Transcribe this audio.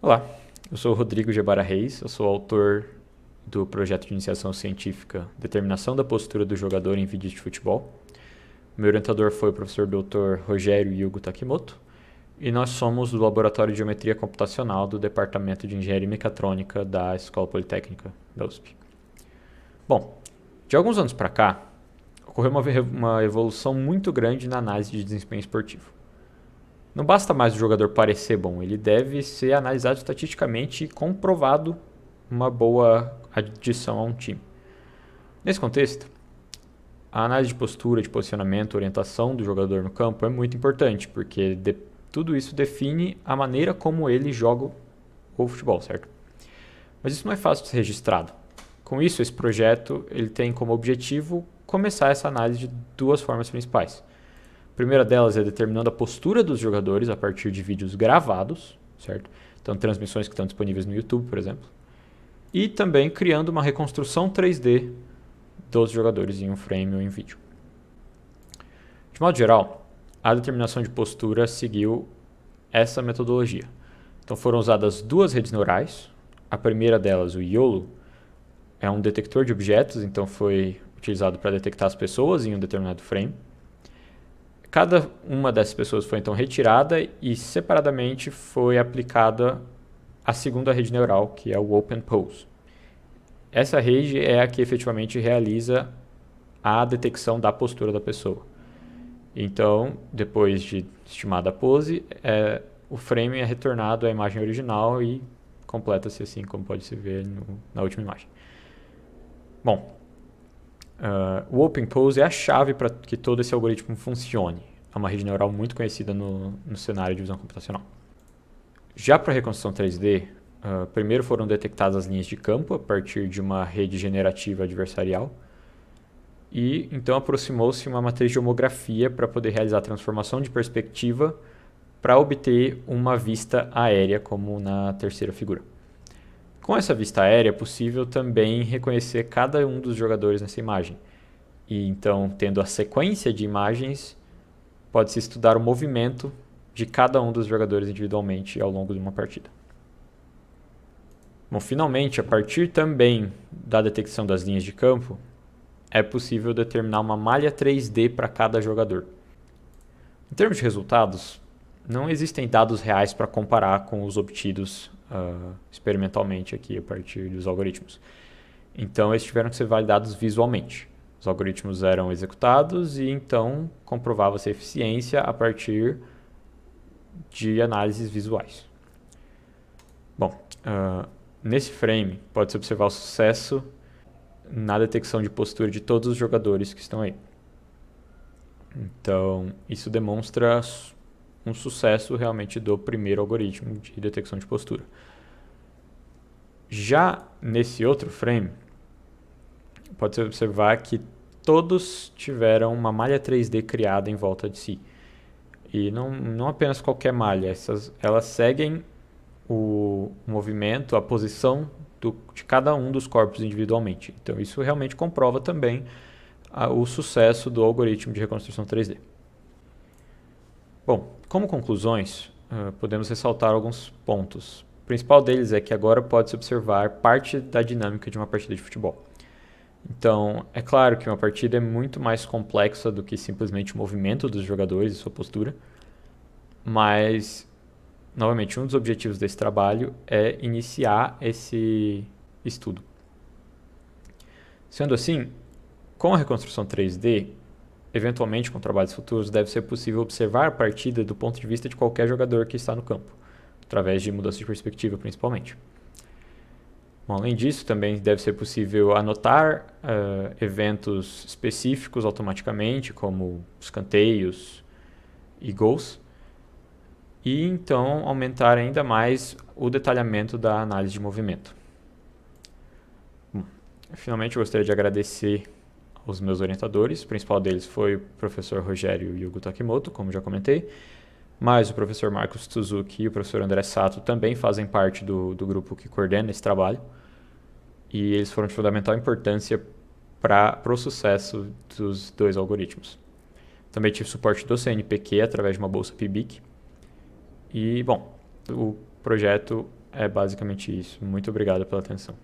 Olá, eu sou o Rodrigo Gebara Reis, eu sou autor do projeto de iniciação científica Determinação da Postura do Jogador em Vídeos de Futebol. Meu orientador foi o professor Dr. Rogério Yugo Takimoto e nós somos do Laboratório de Geometria Computacional do Departamento de Engenharia Mecatrônica da Escola Politécnica da USP. Bom, de alguns anos para cá, ocorreu uma evolução muito grande na análise de desempenho esportivo. Não basta mais o jogador parecer bom, ele deve ser analisado estatisticamente e comprovado uma boa adição a um time. Nesse contexto, a análise de postura, de posicionamento, orientação do jogador no campo é muito importante, porque tudo isso define a maneira como ele joga o futebol, certo? Mas isso não é fácil de ser registrado. Com isso, esse projeto ele tem como objetivo começar essa análise de duas formas principais. A primeira delas é determinando a postura dos jogadores a partir de vídeos gravados, certo? Então, transmissões que estão disponíveis no YouTube, por exemplo. E também criando uma reconstrução 3D dos jogadores em um frame ou em vídeo. De modo geral, a determinação de postura seguiu essa metodologia. Então, foram usadas duas redes neurais. A primeira delas, o YOLO, é um detector de objetos, então foi utilizado para detectar as pessoas em um determinado frame. Cada uma dessas pessoas foi então retirada e separadamente foi aplicada a segunda rede neural, que é o OpenPose. Essa rede é a que efetivamente realiza a detecção da postura da pessoa. Então, depois de estimada a pose, o frame é retornado à imagem original e completa-se assim como pode se ver na última imagem. Bom, o OpenPose é a chave para que todo esse algoritmo funcione. É uma rede neural muito conhecida no cenário de visão computacional. Já para a reconstrução 3D, primeiro foram detectadas as linhas de campo a partir de uma rede generativa adversarial. E então aproximou-se uma matriz de homografia para poder realizar a transformação de perspectiva para obter uma vista aérea, como na terceira figura. Com essa vista aérea é possível também reconhecer cada um dos jogadores nessa imagem. E então, tendo a sequência de imagens, pode-se estudar o movimento de cada um dos jogadores individualmente ao longo de uma partida. Bom, finalmente, a partir também da detecção das linhas de campo, é possível determinar uma malha 3D para cada jogador. Em termos de resultados, não existem dados reais para comparar com os obtidos experimentalmente aqui a partir dos algoritmos. Então, eles tiveram que ser validados visualmente. Os algoritmos eram executados e então comprovava-se a eficiência a partir de análises visuais. Bom, nesse frame pode-se observar o sucesso na detecção de postura de todos os jogadores que estão aí. Então, isso demonstra um sucesso realmente do primeiro algoritmo de detecção de postura. Já nesse outro frame, pode-se observar que todos tiveram uma malha 3D criada em volta de si. E não apenas qualquer malha, elas seguem o movimento, a posição de cada um dos corpos individualmente. Então isso realmente comprova também o sucesso do algoritmo de reconstrução 3D. Bom, como conclusões, podemos ressaltar alguns pontos. O principal deles é que agora pode-se observar parte da dinâmica de uma partida de futebol. Então, é claro que uma partida é muito mais complexa do que simplesmente o movimento dos jogadores e sua postura, mas, novamente, um dos objetivos desse trabalho é iniciar esse estudo. Sendo assim, com a reconstrução 3D, eventualmente com trabalhos futuros, deve ser possível observar a partida do ponto de vista de qualquer jogador que está no campo, através de mudança de perspectiva principalmente. Bom, além disso, também deve ser possível anotar eventos específicos automaticamente, como escanteios e gols, e então aumentar ainda mais o detalhamento da análise de movimento. Bom, finalmente, eu gostaria de agradecer aos meus orientadores. O principal deles foi o professor Rogério Yugo Takimoto, como já comentei, mas o professor Marcos Tsuzuki e o professor André Sato também fazem parte do grupo que coordena esse trabalho. E eles foram de fundamental importância para o sucesso dos dois algoritmos. Também tive suporte do CNPq através de uma bolsa PIBIC. E, bom, o projeto É basicamente isso. Muito obrigado pela atenção.